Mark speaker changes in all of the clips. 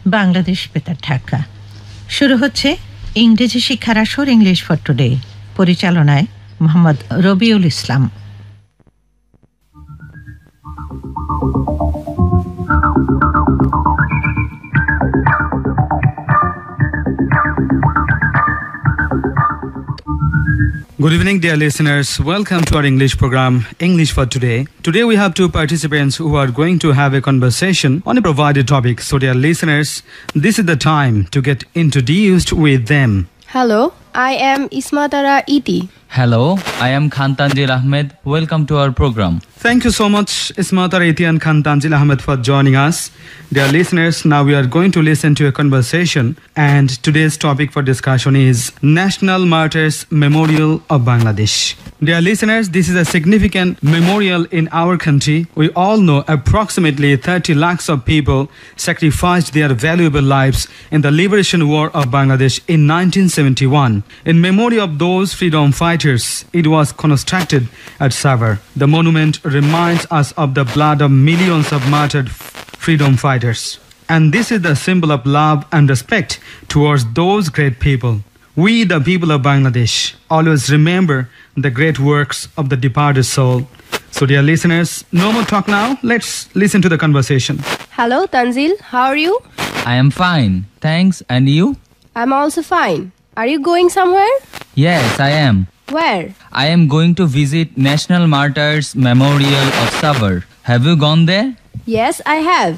Speaker 1: বাংলাদেশ বেতার ঢাকা। শুরু হচ্ছে ইংরেজি শিক্ষার আসর ইংলিশ ফর টুডে। পরিচালনায় Mohammad Rabiul Islam.
Speaker 2: Good evening, dear listeners. Welcome to our English program, English for Today. Today we have two participants who are going to have a conversation on a provided topic. So, dear listeners, this is the time to get introduced with them.
Speaker 3: Hello, I am Ismatara Iti.
Speaker 4: Hello, I am Khan Tanzil Ahmed. Welcome to our program.
Speaker 2: Thank you so much, Ismatar Iti and Khan Tanzil Ahmed, for joining us. Dear listeners, now we are going to listen to a conversation, and today's topic for discussion is National Martyrs Memorial of Bangladesh. Dear listeners, this is a significant memorial in our country. We all know approximately 30 lakhs of people sacrificed their valuable lives in the Liberation War of Bangladesh in 1971. In memory of those freedom fighters, it was constructed at Savar. The monument reminds us of the blood of millions of martyred freedom fighters. And this is the symbol of love and respect towards those great people. We, the people of Bangladesh, always remember the great works of the departed soul. So, dear listeners, no more talk now. Let's listen to the conversation.
Speaker 3: Hello, Tanzil. How are you?
Speaker 4: I am fine. Thanks. And you?
Speaker 3: I'm also fine. Are you going somewhere?
Speaker 4: Yes, I am.
Speaker 3: Where?
Speaker 4: I am going to visit National Martyrs Memorial of Savar. Have you gone there?
Speaker 3: Yes, I have.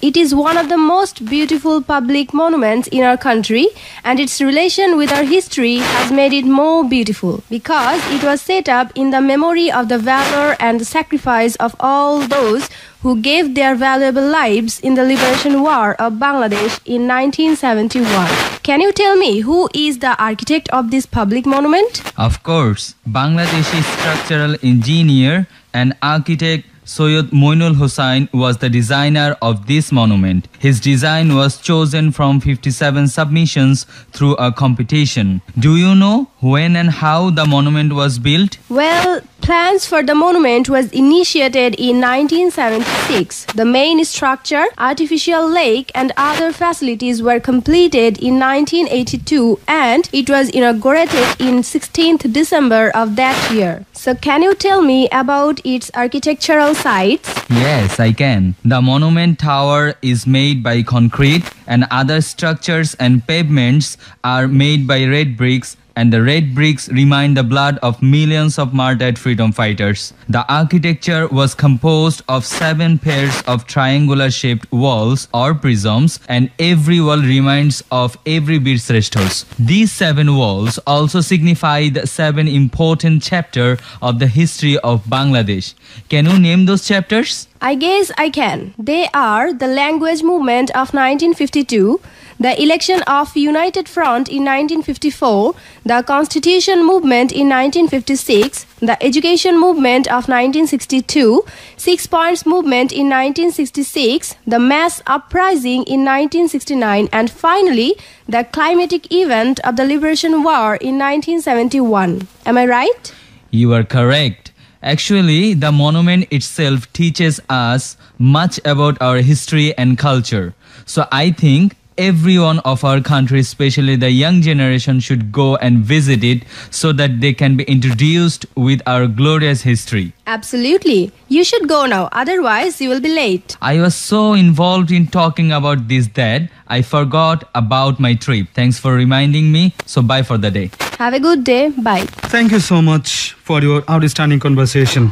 Speaker 3: It is one of the most beautiful public monuments in our country, and its relation with our history has made it more beautiful because it was set up in the memory of the valor and the sacrifice of all those who gave their valuable lives in the Liberation War of Bangladesh in 1971. Can you tell me who is the architect of this public monument?
Speaker 4: Of course. Bangladeshi structural engineer and architect Soyod Moinul Hossain was the designer of this monument. His design was chosen from 57 submissions through a competition. Do you know when and how the monument was built?
Speaker 3: Well, plans for the monument was initiated in 1976. The main structure, artificial lake and other facilities were completed in 1982 and it was inaugurated in 16th December of that year. So can you tell me about its architectural sites?
Speaker 4: Yes, I can. The monument tower is made by concrete and other structures and pavements are made by red bricks, and the red bricks remind the blood of millions of martyred freedom fighters. The architecture was composed of 7 pairs of triangular-shaped walls or prisms, and every wall reminds of every Bir Shreshthos. These 7 walls also signify the 7 important chapters of the history of Bangladesh. Can you name those chapters?
Speaker 3: I guess I can. They are the language movement of 1952, the election of United Front in 1954, the Constitution movement in 1956, the education movement of 1962, 6 Points movement in 1966, the mass uprising in 1969, and finally, the climatic event of the Liberation War in 1971. Am I right?
Speaker 4: You are correct. Actually, the monument itself teaches us much about our history and culture. So I think everyone of our country, especially the young generation, should go and visit it so that they can be introduced with our glorious history.
Speaker 3: Absolutely. You should go now, otherwise you will be late.
Speaker 4: I was so involved in talking about that I forgot about my trip. Thanks for reminding me. So bye for the day.
Speaker 3: Have a good day. Bye.
Speaker 2: Thank you so much for your outstanding conversation.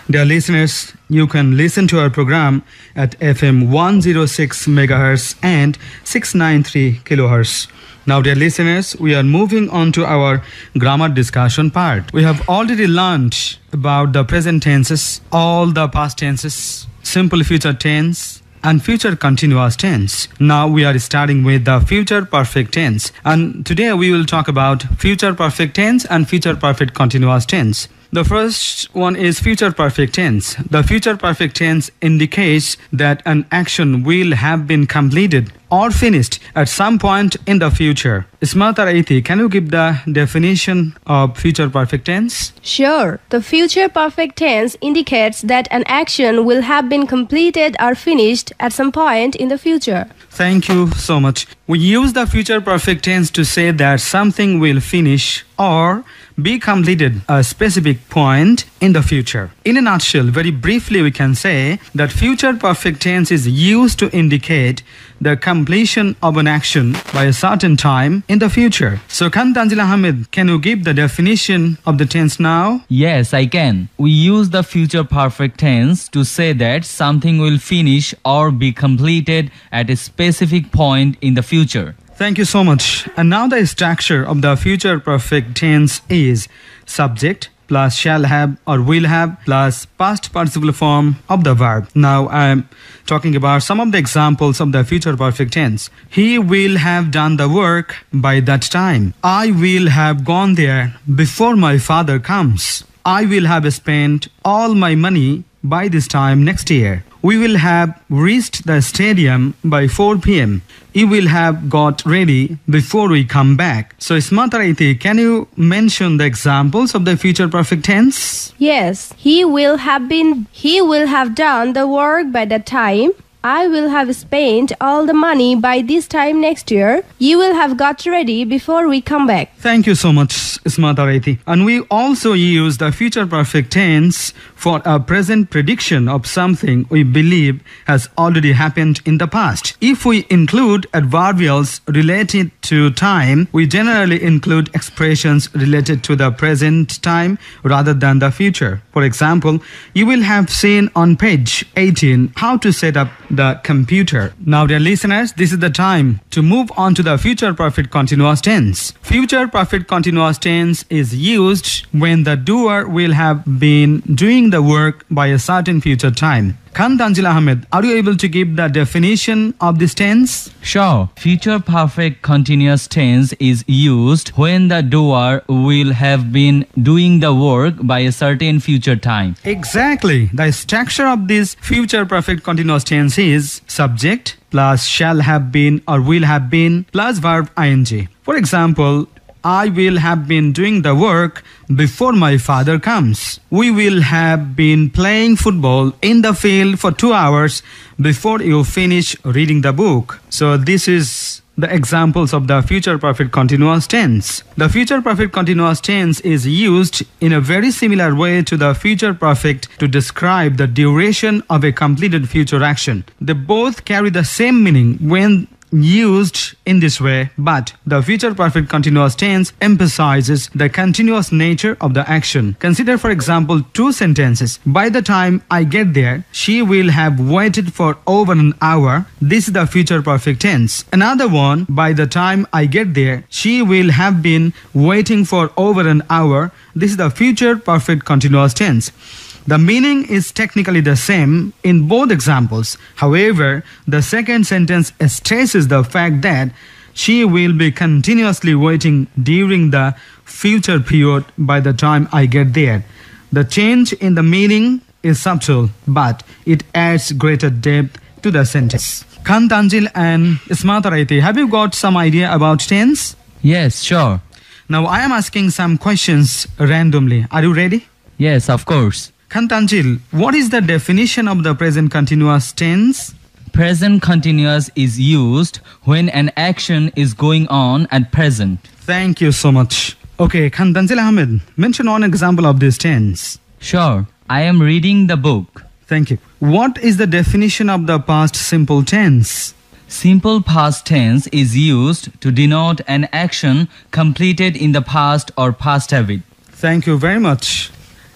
Speaker 2: Dear listeners, you can listen to our program at FM 106 MHz and 693 kHz. Now, dear listeners, we are moving on to our grammar discussion part. We have already learned about the present tenses, all the past tenses, simple future tense, and future continuous tense. Now we are starting with the future perfect tense. And today we will talk about future perfect tense and future perfect continuous tense. The first one is future perfect tense. The future perfect tense indicates that an action will have been completed or finished at some point in the future. Smata Raiti, can you give the definition of future perfect tense?
Speaker 3: Sure. The future perfect tense indicates that an action will have been completed or finished at some point in the future.
Speaker 2: Thank you so much. We use the future perfect tense to say that something will finish or be completed at a specific point in the future. In a nutshell, very briefly we can say that future perfect tense is used to indicate the completion of an action by a certain time in the future. So Tanzil Ahmed, can you give the definition of the tense now?
Speaker 4: Yes, I can. We use the future perfect tense to say that something will finish or be completed at a specific point in the future.
Speaker 2: Thank you so much. And now the structure of the future perfect tense is subject plus shall have or will have plus past participle form of the verb. Now I am talking about some of the examples of the future perfect tense. He will have done the work by that time. I will have gone there before my father comes. I will have spent all my money by this time next year. We will have reached the stadium by 4 p.m. You will have got ready before we come back. So Smata Raiti, can you mention the examples of the future perfect tense?
Speaker 3: Yes, he will have done the work by that time. I will have spent all the money by this time next year. You will have got ready before we come back.
Speaker 2: Thank you so much, Smata Raiti. And we also use the future perfect tense for a present prediction of something we believe has already happened in the past. If we include adverbials related to time, we generally include expressions related to the present time rather than the future. For example, you will have seen on page 18 how to set up the computer. Now, dear listeners, this is the time to move on to the future perfect continuous tense. Future perfect continuous tense is used when the doer will have been doing the work by a certain future time. Tanzil Ahmed, are you able to give the definition of this tense?
Speaker 4: Sure. Future perfect continuous tense is used when the doer will have been doing the work by a certain future time.
Speaker 2: Exactly. The structure of this future perfect continuous tense is subject plus shall have been or will have been plus verb ing. For example, I will have been doing the work before my father comes. We will have been playing football in the field for 2 hours before you finish reading the book. So this is the examples of the future perfect continuous tense. The future perfect continuous tense is used in a very similar way to the future perfect to describe the duration of a completed future action. They both carry the same meaning when used in this way, but the future perfect continuous tense emphasizes the continuous nature of the action. Consider, for example, 2 sentences. By the time I get there, she will have waited for over an hour. This is the future perfect tense. Another one, by the time I get there, she will have been waiting for over an hour. This is the future perfect continuous tense. The meaning is technically the same in both examples. However, the second sentence stresses the fact that she will be continuously waiting during the future period by the time I get there. The change in the meaning is subtle, but it adds greater depth to the sentence. Tanzil and Smata Raiti, have you got some idea about tense?
Speaker 4: Yes, sure.
Speaker 2: Now I am asking some questions randomly. Are you ready?
Speaker 4: Yes, of course.
Speaker 2: Tanzil, what is the definition of the present continuous tense?
Speaker 4: Present continuous is used when an action is going on at present.
Speaker 2: Thank you so much. Okay, Tanzil Ahmed, mention one example of this tense.
Speaker 4: Sure. I am reading the book.
Speaker 2: Thank you. What is the definition of the past simple tense?
Speaker 4: Simple past tense is used to denote an action completed in the past or past habit.
Speaker 2: Thank you very much.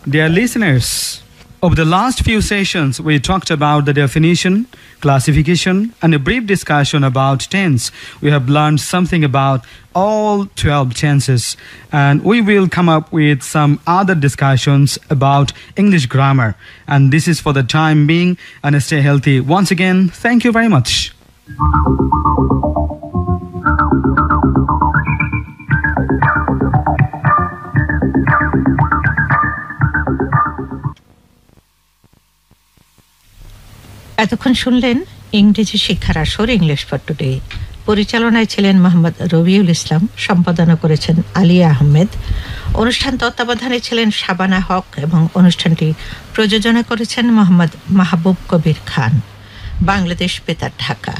Speaker 2: Dear listeners, over the last few sessions, we talked about the definition, classification, and a brief discussion about tense. We have learned something about all 12 tenses, and we will come up with some other discussions about English grammar. And this is for the time being, and stay healthy. Once again, thank you very much.
Speaker 1: এতক্ষণ শুনলেন ইংরেজি শিক্ষার আসর English for today. পরিচালনায় ছিলেন মোহাম্মদ রবিউল ইসলাম, সম্পাদনা করেছেন আলিয়া আহমেদ, অনুষ্ঠান তত্ত্বাবধানে ছিলেন শাবানা হক এবং অনুষ্ঠানটি প্রযোজনা করেছেন মোহাম্মদ মাহবুব কবির খান। বাংলাদেশ বেতার, ঢাকা।